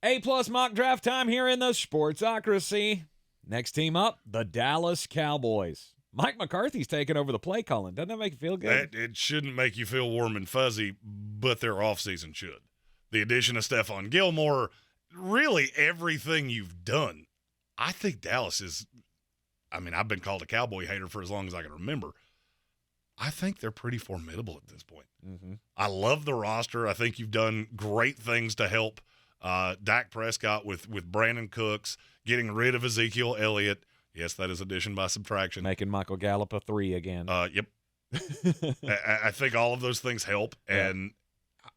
A-plus mock draft time here in the Sportsocracy. Next team up, the Dallas Cowboys. Mike McCarthy's taking over the play calling. Doesn't that make you feel good? It shouldn't make you feel warm and fuzzy, but their offseason should. The addition of Stephon Gilmore, really everything you've done. I think Dallas is, I've been called a Cowboy hater for as long as I can remember. I think they're pretty formidable at this point. Mm-hmm. I love the roster. I think you've done great things to help Dak Prescott with Brandon Cooks, getting rid of Ezekiel Elliott. Yes, that is addition by subtraction. Making Michael Gallup a 3 again. Yep. I think all of those things help, and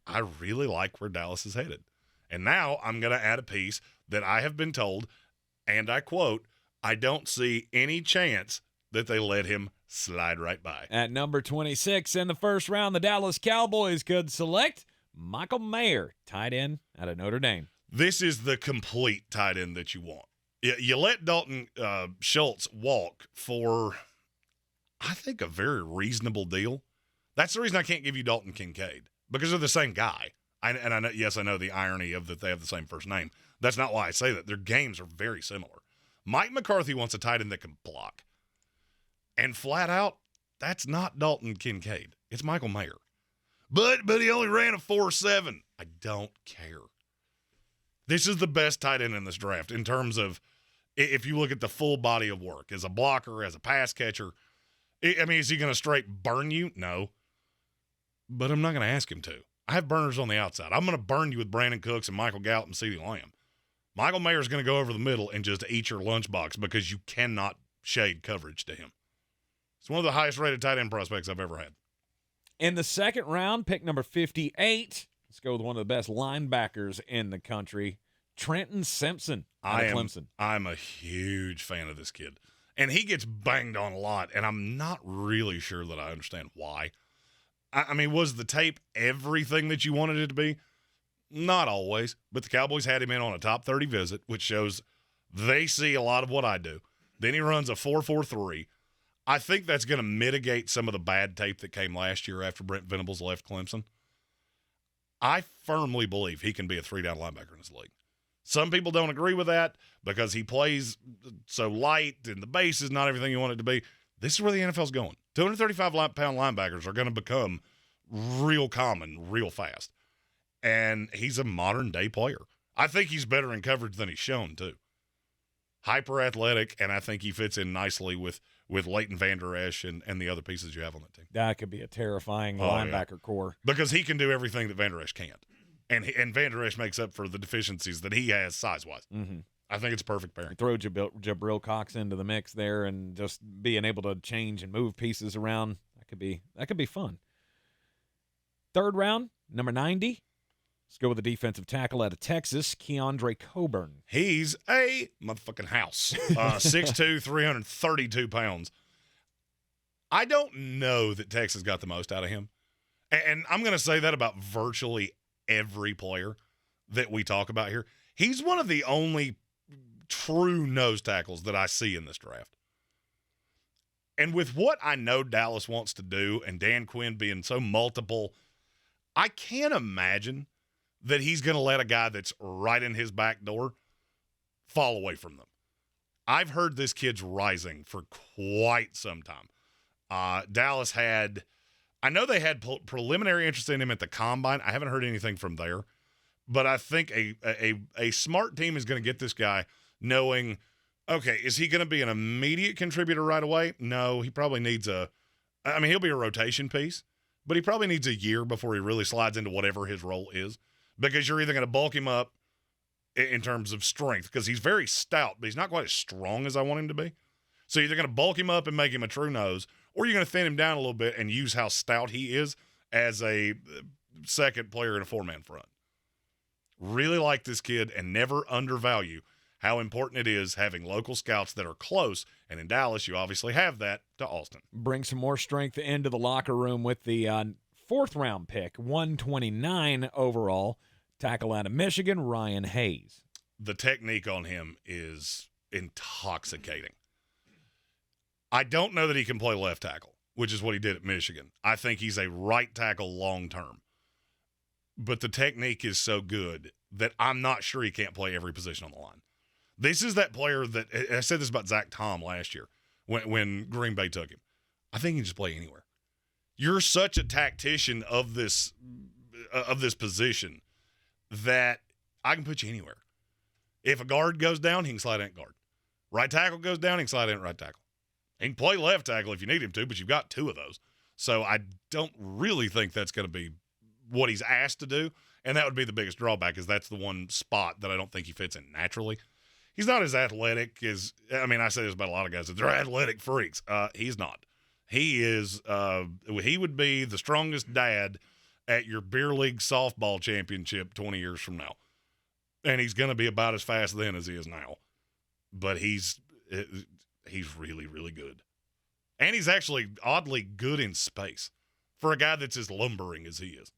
I really like where Dallas is headed. And now I'm going to add a piece that I have been told, and I quote, I don't see any chance that they let him slide right by. At number 26 in the first round, the Dallas Cowboys could select Michael Mayer, tight end out of Notre Dame. This is the complete tight end that you want. You let Dalton Schultz walk for, I think, a very reasonable deal. That's the reason I can't give you Dalton Kincaid, because they're the same guy. I know, yes, I know the irony of that they have the same first name. That's not why I say that. Their games are very similar. Mike McCarthy wants a tight end that can block. And flat out, that's not Dalton Kincaid. It's Michael Mayer. But he only ran a 4.7. I don't care. This is the best tight end in this draft in terms of, if you look at the full body of work, as a blocker, as a pass catcher. Is he going to straight burn you? No. But I'm not going to ask him to. I have burners on the outside. I'm going to burn you with Brandon Cooks and Michael Gallup and CeeDee Lamb. Michael Mayer is going to go over the middle and just eat your lunchbox because you cannot shade coverage to him. It's one of the highest rated tight end prospects I've ever had. In the second round, pick number 58. Let's go with one of the best linebackers in the country, Trenton Simpson out of Clemson. I'm a huge fan of this kid. And he gets banged on a lot, and I'm not really sure that I understand why. Was the tape everything that you wanted it to be? Not always, but the Cowboys had him in on a top 30 visit, which shows they see a lot of what I do. Then he runs a 4.43. I think that's going to mitigate some of the bad tape that came last year after Brent Venables left Clemson. I firmly believe he can be a 3-down linebacker in this league. Some people don't agree with that because he plays so light and the base is not everything you want it to be. This is where the NFL's going. 235-pound linebackers are going to become real common real fast. And he's a modern-day player. I think he's better in coverage than he's shown, too. Hyper-athletic, and I think he fits in nicely with Leighton Vander Esch and the other pieces you have on that team. That could be a terrifying linebacker core. Because he can do everything that Vander Esch can't. And Vander Esch makes up for the deficiencies that he has size-wise. Mm-hmm. I think it's a perfect pairing. Throw Jabril Cox into the mix there and just being able to change and move pieces around. That could be fun. Third round, number 90. Let's go with the defensive tackle out of Texas, Keondre Coburn. He's a motherfucking house. 6'2", 332 pounds. I don't know that Texas got the most out of him. And I'm going to say that about virtually every player that we talk about here. He's one of the only true nose tackles that I see in this draft. And with what I know Dallas wants to do and Dan Quinn being so multiple, I can't imagine that he's going to let a guy that's right in his back door fall away from them. I've heard this kid's rising for quite some time. Dallas had, I know they had preliminary interest in him at the Combine. I haven't heard anything from there. But I think a smart team is going to get this guy knowing, okay, is he going to be an immediate contributor right away? No, he probably needs he'll be a rotation piece, but he probably needs a year before he really slides into whatever his role is. Because you're either going to bulk him up in terms of strength, because he's very stout, but he's not quite as strong as I want him to be. So you're either going to bulk him up and make him a true nose, or you're going to thin him down a little bit and use how stout he is as a second player in a four-man front. Really like this kid and never undervalue how important it is having local scouts that are close. And in Dallas, you obviously have that to Austin. Bring some more strength into the locker room with the fourth-round pick, 129 overall. Tackle out of Michigan, Ryan Hayes. The technique on him is intoxicating. I don't know that he can play left tackle, which is what he did at Michigan. I think he's a right tackle long-term. But the technique is so good. that I'm not sure he can't play every position on the line. This is that player that I said this about Zach Tom last year when Green Bay took him. I think he can just play anywhere. You're such a tactician of this position that I can put you anywhere. If a guard goes down, he can slide in at guard. Right tackle goes down, he can slide in at right tackle. He can play left tackle if you need him to, but you've got two of those. So I don't really think that's going to be what he's asked to do, and that would be the biggest drawback is that's the one spot that I don't think he fits in naturally. He's not as athletic as – I mean, I say this about a lot of guys. That they're athletic freaks. He's not. He is he would be the strongest dad at your beer league softball championship 20 years from now. And he's going to be about as fast then as he is now. But he's really, really good. And he's actually oddly good in space for a guy that's as lumbering as he is.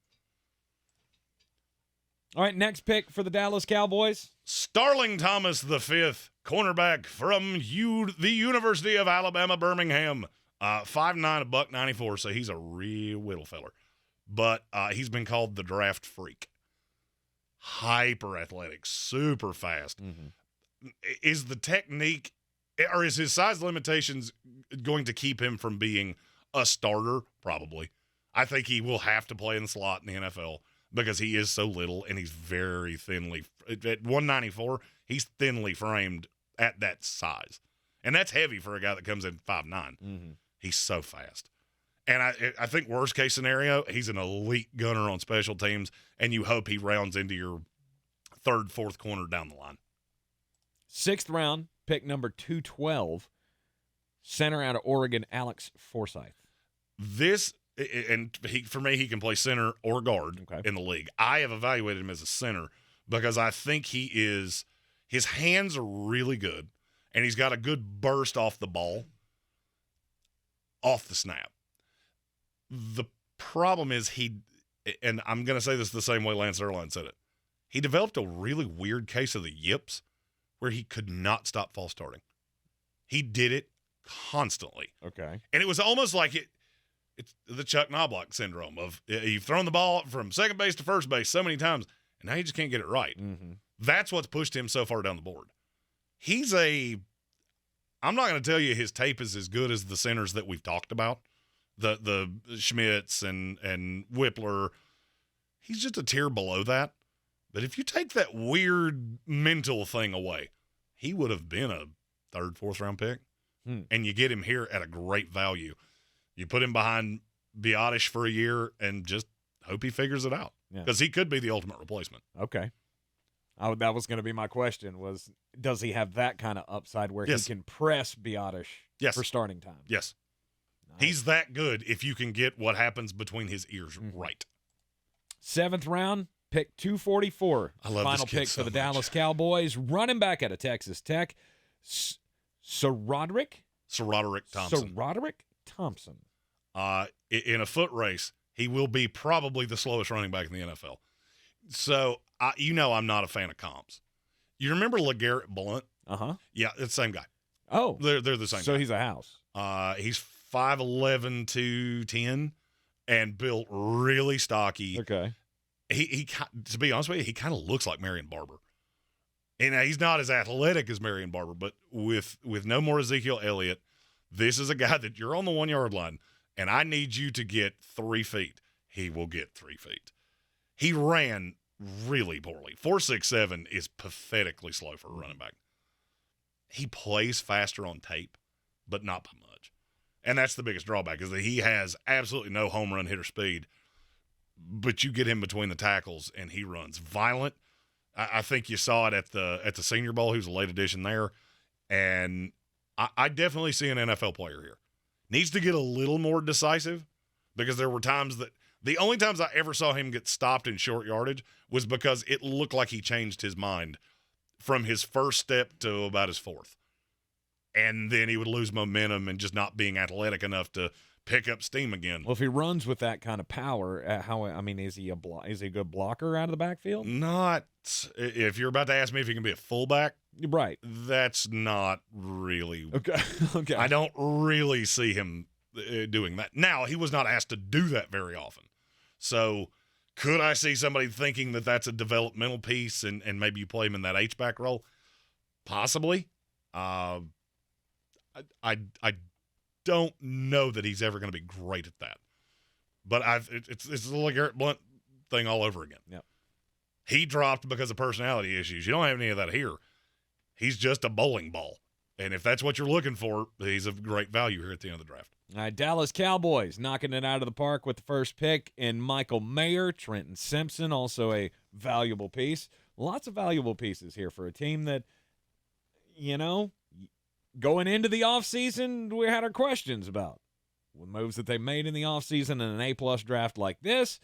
All right, next pick for the Dallas Cowboys. Starling Thomas V, cornerback from the University of Alabama, Birmingham. 5'9", $194, so he's a real whittle feller. But he's been called the draft freak. Hyper athletic, super fast. Mm-hmm. Is the technique, or is his size limitations going to keep him from being a starter? Probably. I think he will have to play in the slot in the NFL because he is so little and he's very thinly. At 194, he's thinly framed at that size. And that's heavy for a guy that comes in 5'9". Mm-hmm. He's so fast. And I think worst case scenario, he's an elite gunner on special teams, and you hope he rounds into your third, fourth corner down the line. 6th round, pick number 212, center out of Oregon, Alex Forsyth. This, and for me, he can play center or guard in the league. I have evaluated him as a center because I think his hands are really good, and he's got a good burst off the ball, off the snap. The problem is and I'm going to say this the same way Lance Erline said it, he developed a really weird case of the yips where he could not stop false starting. He did it constantly. Okay. And it was almost like it's the Chuck Knobloch syndrome of you've thrown the ball from second base to first base so many times, and now you just can't get it right. Mm-hmm. That's what's pushed him so far down the board. I'm not going to tell you his tape is as good as the centers that we've talked about. The Schmitz and Whippler, he's just a tier below that. But if you take that weird mental thing away, he would have been a third, fourth round pick. And you get him here at a great value. You put him behind Biotish for a year and just hope he figures it out. Because he could be the ultimate replacement. Okay. That was going to be my question was, does he have that kind of upside where he can press Biotish for starting time? Yes. Nice. He's that good if you can get what happens between his ears right. 7th round, pick 244. I love Final this kid pick so for the much. Dallas Cowboys. Running back out of Texas Tech, SaRoderick? Thompson. SaRoderick Thompson. In a foot race, he will be probably the slowest running back in the NFL. So, I'm not a fan of comps. You remember LeGarrette Blount? Uh-huh. Yeah, it's the same guy. Oh. They're the same guy. So he's a house. He's 5'11", 210, and built really stocky. Okay. He to be honest with you, he kind of looks like Marion Barber. And he's not as athletic as Marion Barber, but with no more Ezekiel Elliott, this is a guy that you're on the 1 yard line, and I need you to get 3 feet. He will get 3 feet. He ran really poorly. 4.67 is pathetically slow for a running back. He plays faster on tape, but not by much. And that's the biggest drawback is that he has absolutely no home run hitter speed, but you get him between the tackles and he runs violent. I think you saw it at the Senior Bowl. He was a late addition there. And I definitely see an NFL player here. Needs to get a little more decisive because there were times that the only times I ever saw him get stopped in short yardage was because it looked like he changed his mind from his first step to about his fourth. And then he would lose momentum and just not being athletic enough to pick up steam again. Well, if he runs with that kind of power, is he a good blocker out of the backfield? Not if you're about to ask me if he can be a fullback. Right. That's not really. Okay. I don't really see him doing that. Now, he was not asked to do that very often. So Could I see somebody thinking that that's a developmental piece and maybe you play him in that H-back role? Possibly. I don't know that he's ever going to be great at that. But it's a little Garrett Blunt thing all over again. Yep. He dropped because of personality issues. You don't have any of that here. He's just a bowling ball. And if that's what you're looking for, he's of great value here at the end of the draft. All right, Dallas Cowboys knocking it out of the park with the first pick in Michael Mayer. Trenton Simpson, also a valuable piece. Lots of valuable pieces here for a team that, going into the offseason, we had our questions about. With moves that they made in the offseason and an A-plus draft like this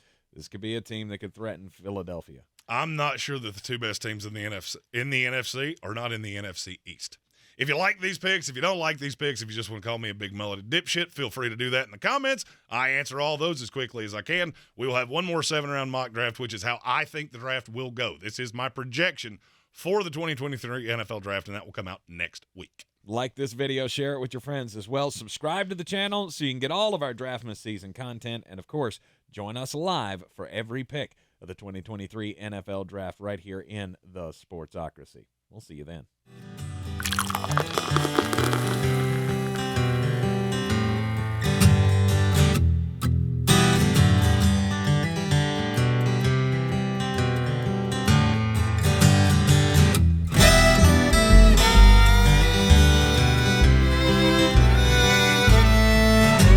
could be a team that could threaten Philadelphia. I'm not sure that the two best teams in the NFC are not in the NFC East. If you like these picks, if you don't like these picks, if you just want to call me a big mullet dipshit, feel free to do that in the comments. I answer all those as quickly as I can. We will have one more 7-round mock draft, which is how I think the draft will go. This is my projection for the 2023 NFL draft, and that will come out next week. Like this video, share it with your friends as well. Subscribe to the channel so you can get all of our Draftmas season content. And, of course, join us live for every pick of the 2023 NFL draft right here in the Sportsocracy. We'll see you then.